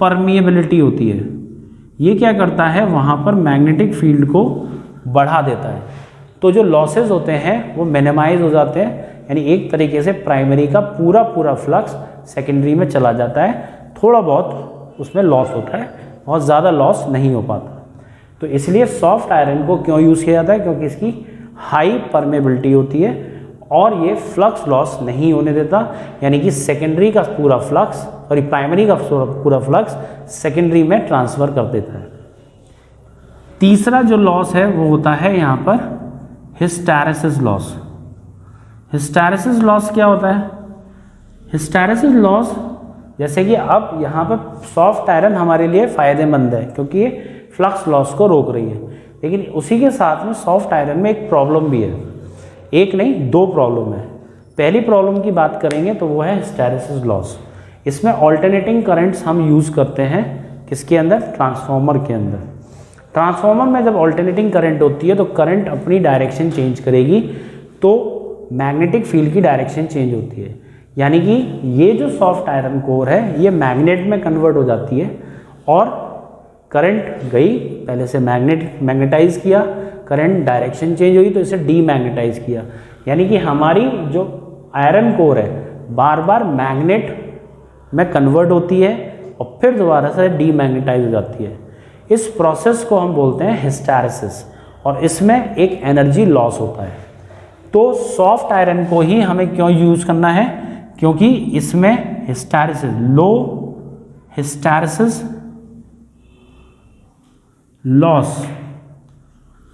Speaker 1: परमिएबिलिटी होती है। ये क्या करता है, वहाँ पर मैग्नेटिक फील्ड को बढ़ा देता है, तो जो लॉसेस होते हैं वो मिनिमाइज हो जाते हैं, यानी एक तरीके से प्राइमरी का पूरा फ्लक्स सेकेंडरी में चला जाता है। थोड़ा बहुत उसमें लॉस होता है, बहुत ज़्यादा लॉस नहीं हो पाता। तो इसलिए सॉफ्ट आयरन को क्यों यूज़ किया जाता है? क्योंकि इसकी हाई परमेबिलिटी होती है और ये फ्लक्स लॉस नहीं होने देता, यानी कि सेकेंडरी का पूरा फ्लक्स और प्राइमरी का पूरा फ्लक्स सेकेंडरी में ट्रांसफ़र कर देता है। तीसरा जो लॉस है वो होता है यहाँ पर हिस्टैरिसीस लॉस। हिस्टैरिसीस लॉस क्या होता है? हिस्टैरिसीस लॉस, जैसे कि अब यहाँ पर सॉफ्ट आयरन हमारे लिए फ़ायदेमंद है क्योंकि ये फ्लक्स लॉस को रोक रही है, लेकिन उसी के साथ में सॉफ्ट आयरन में एक प्रॉब्लम भी है, एक नहीं दो प्रॉब्लम है। पहली प्रॉब्लम की बात करेंगे तो वो है हिस्टैरिसीस लॉस। इसमें ऑल्टरनेटिंग करंट्स हम यूज़ करते हैं किसके अंदर? ट्रांसफार्मर के अंदर। ट्रांसफार्मर में जब ऑल्टरनेटिंग करंट होती है तो करंट अपनी डायरेक्शन चेंज करेगी, तो मैग्नेटिक फील्ड की डायरेक्शन चेंज होती है, यानी कि ये जो सॉफ्ट आयरन कोर है ये मैग्नेट में कन्वर्ट हो जाती है और करंट गई, पहले से मैग्नेटाइज किया, करंट डायरेक्शन चेंज हुई तो इसे डीमैग्नेटाइज किया, यानी कि हमारी जो आयरन कोर है बार बार मैग्नेट में कन्वर्ट होती है और फिर दोबारा से डीमैग्नेटाइज हो जाती है। इस प्रोसेस को हम बोलते हैं हिस्टैरिसीस और इसमें एक एनर्जी लॉस होता है। तो सॉफ्ट आयरन को ही हमें क्यों यूज़ करना है? क्योंकि इसमें हिस्टैरिसीस, लो हिस्टैरिसीस लॉस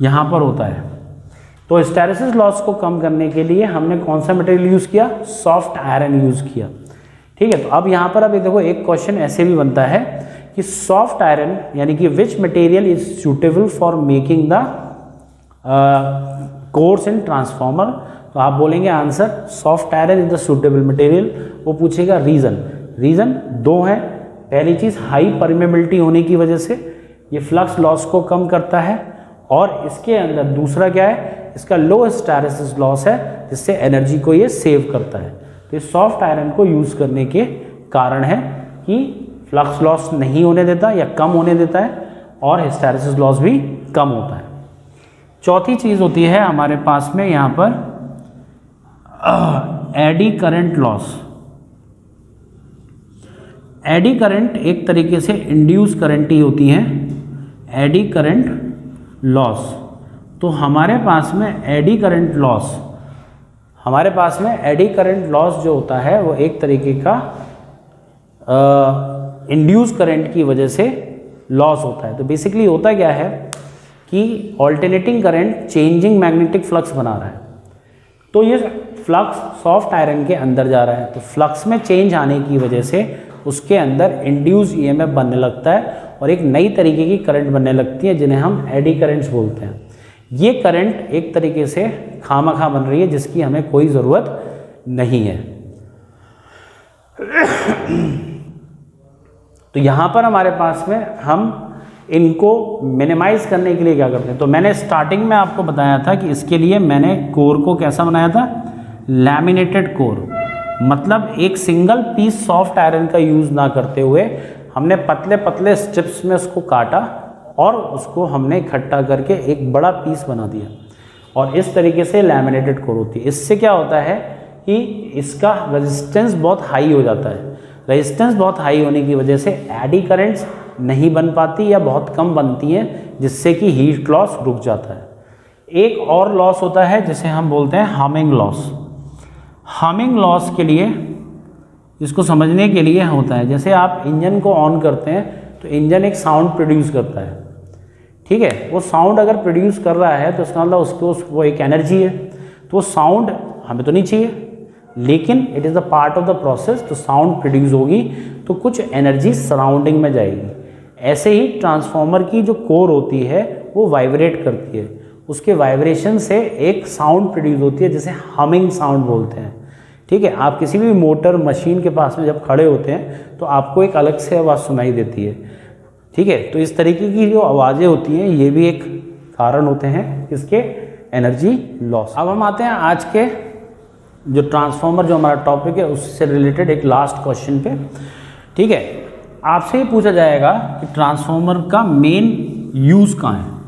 Speaker 1: यहाँ पर होता है। तो हिस्टैरिसीस लॉस को कम करने के लिए हमने कौन सा मटेरियल यूज़ किया? सॉफ्ट आयरन यूज़ किया। ठीक है, तो अब यहाँ पर देखो एक क्वेश्चन ऐसे भी बनता है कि सॉफ्ट आयरन यानी कि which material is suitable for making the course in transformer. तो आप बोलेंगे answer soft iron is the suitable material. वो पूछेगा रीज़न दो हैं। पहली चीज़ हाई परमेबिलिटी होने की वजह से ये फ्लक्स लॉस को कम करता है, और इसके अंदर दूसरा क्या है, इसका लो हिस्टैरिसीस लॉस है जिससे एनर्जी को ये सेव करता है। तो ये सॉफ्ट आयरन को यूज़ करने के कारण है कि फ्लक्स लॉस नहीं होने देता या कम होने देता है और हिस्टैरिसीस लॉस भी कम होता है। चौथी चीज़ होती है हमारे पास में यहाँ पर eddy current loss. Eddy current एक तरीके से इंड्यूस करंट ही होती है, एडी करंट लॉस। तो हमारे पास में एडी करंट लॉस जो होता है वो एक तरीके का इंड्यूस करंट की वजह से लॉस होता है। तो बेसिकली होता क्या है कि alternating current changing magnetic flux बना रहा है, तो ये फ्लक्स सॉफ्ट आयरन के अंदर जा रहा है, तो फ्लक्स में चेंज आने की वजह से उसके अंदर इंड्यूस ईएमएफ बनने लगता है और एक नई तरीके की करंट बनने लगती है जिन्हें हम एडी करंट्स बोलते हैं। ये करंट एक तरीके से खामखा बन रही है जिसकी हमें कोई ज़रूरत नहीं है। तो यहाँ पर हमारे पास में हम इनको मिनिमाइज करने के लिए क्या करते हैं, तो मैंने स्टार्टिंग में आपको बताया था कि इसके लिए मैंने कोर को कैसा बनाया था, लैमिनेटेड कोर। मतलब एक सिंगल पीस सॉफ्ट आयरन का यूज़ ना करते हुए हमने पतले पतले स्ट्रिप्स में उसको काटा और उसको हमने इकट्ठा करके एक बड़ा पीस बना दिया, और इस तरीके से लैमिनेटेड कोर होती है। इससे क्या होता है कि इसका रेजिस्टेंस बहुत हाई हो जाता है। रेजिस्टेंस बहुत हाई होने की वजह से एडी करंट्स नहीं बन पाती या बहुत कम बनती हैं, जिससे कि हीट लॉस रुक जाता है। एक और लॉस होता है जिसे हम बोलते हैं हमिंग लॉस। हमिंग लॉस के लिए, इसको समझने के लिए होता है, जैसे आप इंजन को ऑन करते हैं तो इंजन एक साउंड प्रोड्यूस करता है, ठीक है। वो साउंड अगर प्रोड्यूस कर रहा है तो इसका मतलब उसको वो एक एनर्जी है, तो वो साउंड हमें तो नहीं चाहिए, लेकिन it is the part of the process. तो साउंड प्रोड्यूस होगी तो कुछ एनर्जी सराउंडिंग में जाएगी। ऐसे ही ट्रांसफार्मर की जो कोर होती है वो वाइब्रेट करती है, उसके वाइब्रेशन से एक साउंड प्रोड्यूस होती है जिसे हमिंग साउंड बोलते हैं, ठीक है। आप किसी भी मोटर मशीन के पास में जब खड़े होते हैं तो आपको एक अलग से आवाज़ सुनाई देती है, ठीक है। तो इस तरीके की जो आवाज़ें होती हैं ये भी एक कारण होते हैं इसके एनर्जी लॉस। अब हम आते हैं आज के जो ट्रांसफार्मर जो हमारा टॉपिक है उससे रिलेटेड एक लास्ट क्वेश्चन पे। ठीक है, आपसे ये पूछा जाएगा कि ट्रांसफार्मर का मेन यूज़ कहाँ है।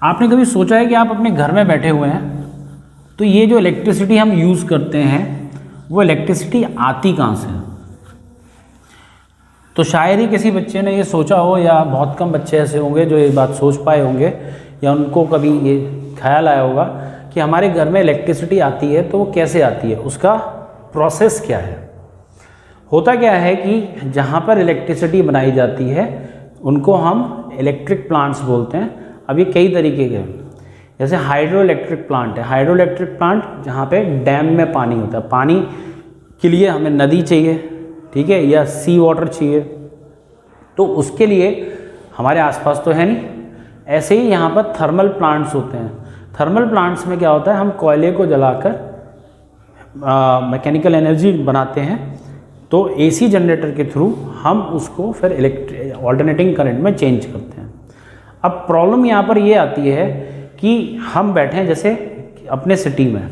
Speaker 1: आपने कभी सोचा है कि आप अपने घर में बैठे हुए हैं तो ये जो इलेक्ट्रिसिटी हम यूज़ करते हैं वो इलेक्ट्रिसिटी आती कहाँ से है? तो शायद ही किसी बच्चे ने ये सोचा हो, या बहुत कम बच्चे ऐसे होंगे जो ये बात सोच पाए होंगे, या उनको कभी ये ख्याल आया होगा कि हमारे घर में इलेक्ट्रिसिटी आती है तो वो कैसे आती है, उसका प्रोसेस क्या है। होता क्या है कि जहाँ पर इलेक्ट्रिसिटी बनाई जाती है उनको हम इलेक्ट्रिक प्लांट्स बोलते हैं। अब ये कई तरीके के हैं, जैसे हाइड्रो इलेक्ट्रिक प्लांट है। हाइड्रो इलेक्ट्रिक प्लांट जहाँ पे डैम में पानी होता है, पानी के लिए हमें नदी चाहिए, ठीक है, या सी वाटर चाहिए, तो उसके लिए हमारे आसपास तो है नहीं। ऐसे ही यहाँ पर थर्मल प्लांट्स होते हैं। थर्मल प्लांट्स में क्या होता है, हम कोयले को जलाकर मैकेनिकल एनर्जी बनाते हैं, तो एसी जनरेटर के थ्रू हम उसको फिर ऑल्टरनेटिंग करंट में चेंज करते हैं। अब प्रॉब्लम यहाँ पर ये आती है कि हम बैठे हैं जैसे अपने सिटी में,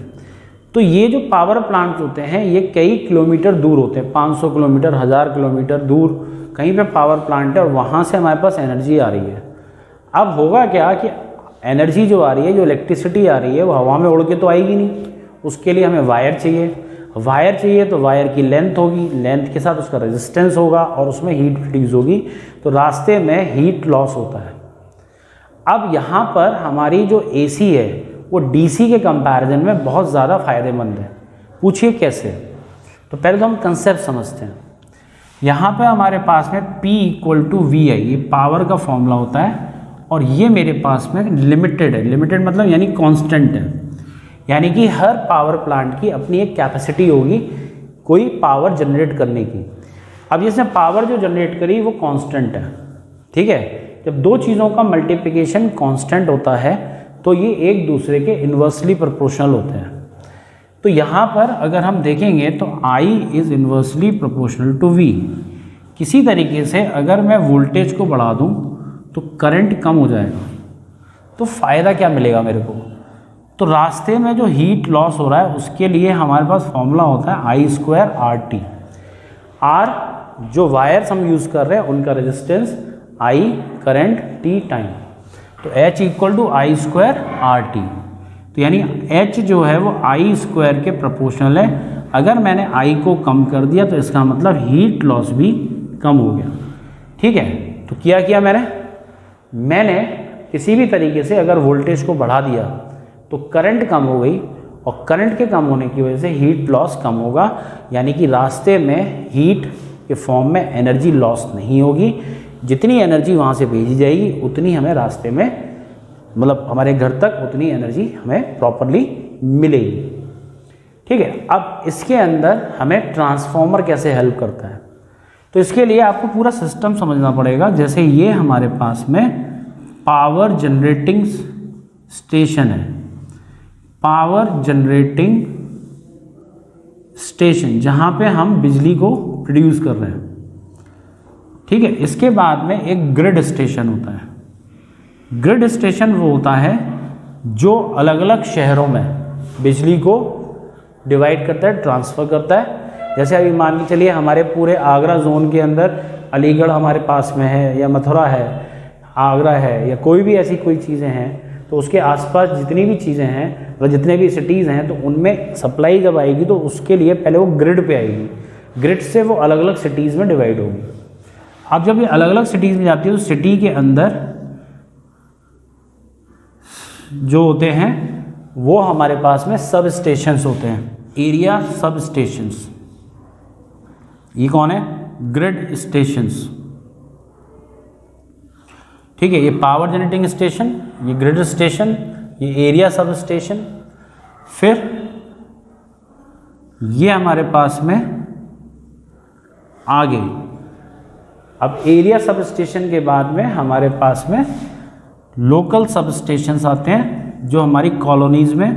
Speaker 1: तो ये जो पावर प्लांट्स होते हैं ये कई किलोमीटर दूर होते हैं, 500 किलोमीटर, 1000 किलोमीटर दूर कहीं पे पावर प्लांट है और वहाँ से हमारे पास एनर्जी आ रही है। अब होगा क्या कि एनर्जी जो आ रही है, जो इलेक्ट्रिसिटी आ रही है, वो हवा में उड़ के तो आएगी नहीं, उसके लिए हमें वायर चाहिए। वायर चाहिए तो वायर की लेंथ होगी, लेंथ के साथ उसका रेजिस्टेंस होगा और उसमें हीट प्रोड्यूस होगी, तो रास्ते में हीट लॉस होता है। अब यहाँ पर हमारी जो एसी है वो डीसी के कंपैरिजन में बहुत ज़्यादा फ़ायदेमंद है। पूछिए कैसे? तो पहले तो हम कंसेप्ट समझते हैं। यहाँ पे हमारे पास में P = VI, ये पावर का फॉर्मूला होता है, और ये मेरे पास में लिमिटेड है। लिमिटेड मतलब यानी कांस्टेंट है, यानी कि हर पावर प्लांट की अपनी एक कैपेसिटी होगी कोई पावर जनरेट करने की। अब जिसने पावर जो जनरेट करी वो कांस्टेंट है, ठीक है। जब दो चीज़ों का मल्टीप्लिकेशन कांस्टेंट होता है तो ये एक दूसरे के इन्वर्सली प्रोपोर्शनल होते हैं। तो यहाँ पर अगर हम देखेंगे तो I is inversely proportional to V। किसी तरीके से अगर मैं वोल्टेज को बढ़ा दूँ तो करंट कम हो जाएगा, तो फ़ायदा क्या मिलेगा मेरे को? तो रास्ते में जो हीट लॉस हो रहा है उसके लिए हमारे पास फॉर्मूला होता है I²RT। R जो वायर्स हम यूज़ कर रहे हैं उनका resistance, I current, T time, तो H = I²RT। तो यानी H जो है वो I² के प्रोपोर्शनल है। अगर मैंने I को कम कर दिया तो इसका मतलब हीट लॉस भी कम हो गया, ठीक है। तो क्या मैंने किसी भी तरीके से अगर वोल्टेज को बढ़ा दिया तो करंट कम हो गई, और करंट के कम होने की वजह से हीट लॉस कम होगा, यानी कि रास्ते में हीट के फॉर्म में एनर्जी लॉस नहीं होगी। जितनी एनर्जी वहाँ से भेजी जाएगी उतनी हमें रास्ते में, मतलब हमारे घर तक उतनी एनर्जी हमें प्रॉपरली मिलेगी, ठीक है। अब इसके अंदर हमें ट्रांसफार्मर कैसे हेल्प करता है, तो इसके लिए आपको पूरा सिस्टम समझना पड़ेगा। जैसे ये हमारे पास में पावर जनरेटिंग स्टेशन है, पावर जनरेटिंग स्टेशन जहाँ पे हम बिजली को प्रोड्यूस कर रहे हैं, ठीक है। इसके बाद में एक ग्रिड स्टेशन होता है। ग्रिड स्टेशन वो होता है जो अलग अलग शहरों में बिजली को डिवाइड करता है, ट्रांसफ़र करता है। जैसे अभी मान के चलिए हमारे पूरे आगरा जोन के अंदर अलीगढ़ हमारे पास में है, या मथुरा है, आगरा है, या कोई भी ऐसी कोई चीज़ें हैं, तो उसके आसपास जितनी भी चीज़ें हैं और जितने भी सिटीज़ हैं, तो उनमें सप्लाई जब आएगी तो उसके लिए पहले वो ग्रिड पे आएगी, ग्रिड से वो अलग अलग सिटीज़ में डिवाइड होगी। अब जब ये अलग अलग सिटीज़ में जाती है तो सिटी के अंदर जो होते हैं वो हमारे पास में सब स्टेशंस होते हैं, एरिया सब स्टेशंस। ये कौन है? ग्रिड स्टेशंस, ठीक है। ये पावर जनरेटिंग स्टेशन, ये ग्रिड स्टेशन, ये एरिया सब स्टेशन। फिर ये हमारे पास में आ गई। अब एरिया सब स्टेशन के बाद में हमारे पास में लोकल सब स्टेशंस आते हैं जो हमारी कॉलोनीज़ में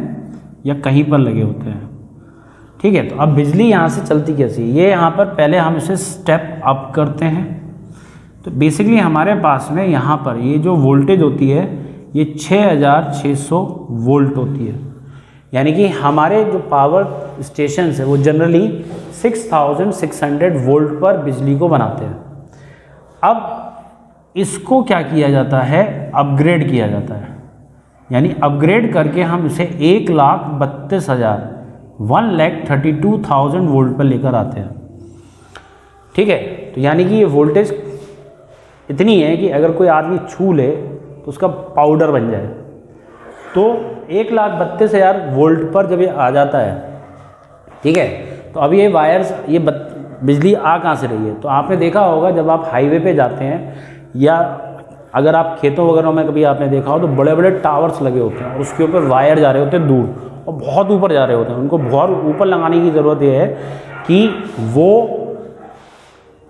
Speaker 1: या कहीं पर लगे होते हैं, ठीक है। तो अब बिजली यहाँ से चलती कैसी है, ये यहाँ पर पहले हम इसे स्टेप अप करते हैं। तो बेसिकली हमारे पास में यहाँ पर ये जो वोल्टेज होती है ये 6600 वोल्ट होती है। यानी कि हमारे जो पावर स्टेशन है वो जनरली 6600 वोल्ट पर बिजली को बनाते हैं। अब इसको क्या किया जाता है, अपग्रेड किया जाता है, यानी अपग्रेड करके हम इसे 1,32,000 1,32,000 वोल्ट पर लेकर आते हैं। ठीक है, तो यानी कि ये वोल्टेज इतनी है कि अगर कोई आदमी छू ले तो उसका पाउडर बन जाए। तो 1,32,000 वोल्ट पर जब ये आ जाता है, ठीक है, तो अब ये वायर्स, ये बिजली आ कहाँ से रही है? तो आपने देखा होगा जब आप हाईवे पे जाते हैं या अगर आप खेतों वगैरह में कभी आपने देखा हो तो बड़े बड़े टावर्स लगे होते हैं और उसके ऊपर वायर जा रहे होते हैं दूर और बहुत ऊपर जा रहे होते हैं। उनको बहुत ऊपर लगाने की ज़रूरत ये है कि वो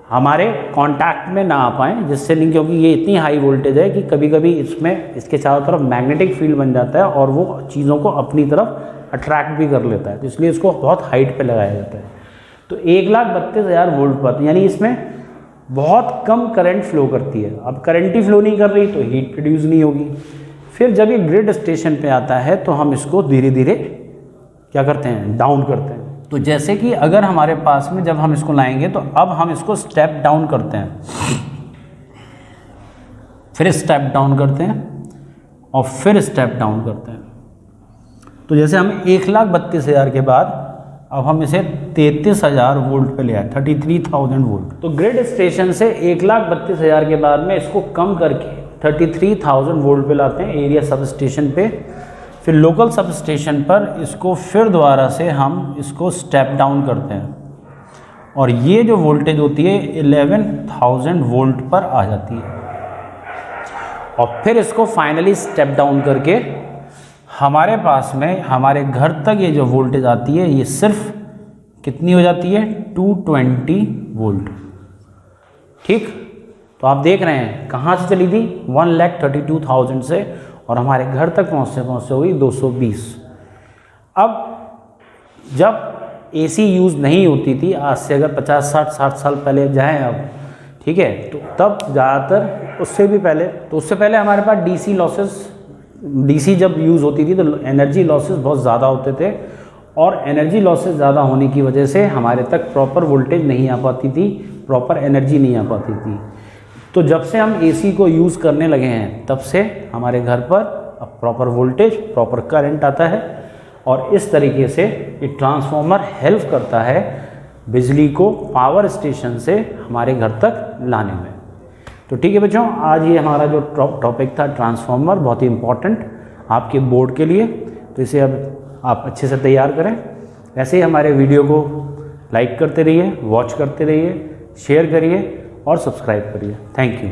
Speaker 1: हमारे कांटेक्ट में ना आ पाएँ, जिससे नहीं, क्योंकि ये इतनी हाई वोल्टेज है कि कभी कभी इसमें इसके चारों तरफ मैग्नेटिक फील्ड बन जाता है और वो चीज़ों को अपनी तरफ अट्रैक्ट भी कर लेता है। तो इसलिए इसको बहुत हाइट पे लगाया जाता है। तो 1,32,000 वोल्ट पर, यानी इसमें बहुत कम करंट फ्लो करती है। अब करंट ही फ्लो नहीं कर रही तो हीट प्रोड्यूस नहीं होगी। फिर जब ये ग्रिड स्टेशन पे आता है तो हम इसको धीरे धीरे क्या करते हैं, डाउन करते हैं। तो जैसे कि अगर हमारे पास में जब हम इसको लाएंगे तो अब हम इसको स्टेप डाउन करते हैं, फिर स्टेप डाउन करते हैं और फिर स्टेप डाउन करते हैं। तो जैसे हम 1,32,000 के बाद अब हम इसे 33,000 वोल्ट पे ले आए, 33,000 वोल्ट। तो ग्रिड स्टेशन से 1,32,000 के बाद में इसको कम करके 33,000 वोल्ट पे लाते हैं एरिया सब स्टेशन पे। फिर लोकल सब स्टेशन पर इसको फिर दोबारा से हम इसको स्टेप डाउन करते हैं और ये जो वोल्टेज होती है 11,000 वोल्ट पर आ जाती है। और फिर इसको फाइनली स्टेप डाउन करके हमारे पास में हमारे घर तक ये जो वोल्टेज आती है ये सिर्फ कितनी हो जाती है, 220 वोल्ट। ठीक, तो आप देख रहे हैं कहाँ से चली थी, 1,32,000 से, और हमारे घर तक पहुँचते हुई 220। अब जब एसी यूज़ नहीं होती थी, आज से अगर 50-60 साल पहले जाएं अब, ठीक है, तो तब ज़्यादातर उससे भी पहले, तो उससे पहले हमारे पास डीसी लॉसेस, डीसी जब यूज़ होती थी तो एनर्जी लॉसेस बहुत ज़्यादा होते थे और एनर्जी लॉसेस ज़्यादा होने की वजह से हमारे तक प्रॉपर वोल्टेज नहीं आ पाती थी, प्रॉपर एनर्जी नहीं आ पाती थी। तो जब से हम एसी को यूज़ करने लगे हैं तब से हमारे घर पर अब प्रॉपर वोल्टेज, प्रॉपर करंट आता है और इस तरीके से ये ट्रांसफार्मर हेल्प करता है बिजली को पावर स्टेशन से हमारे घर तक लाने में। तो ठीक है बच्चों, आज ये हमारा जो टॉपिक था ट्रांसफार्मर, बहुत ही इम्पॉर्टेंट आपके बोर्ड के लिए, तो इसे अब आप अच्छे से तैयार करें। ऐसे ही हमारे वीडियो को लाइक करते रहिए, वॉच करते रहिए, शेयर करिए और सब्सक्राइब करिए। Thank you.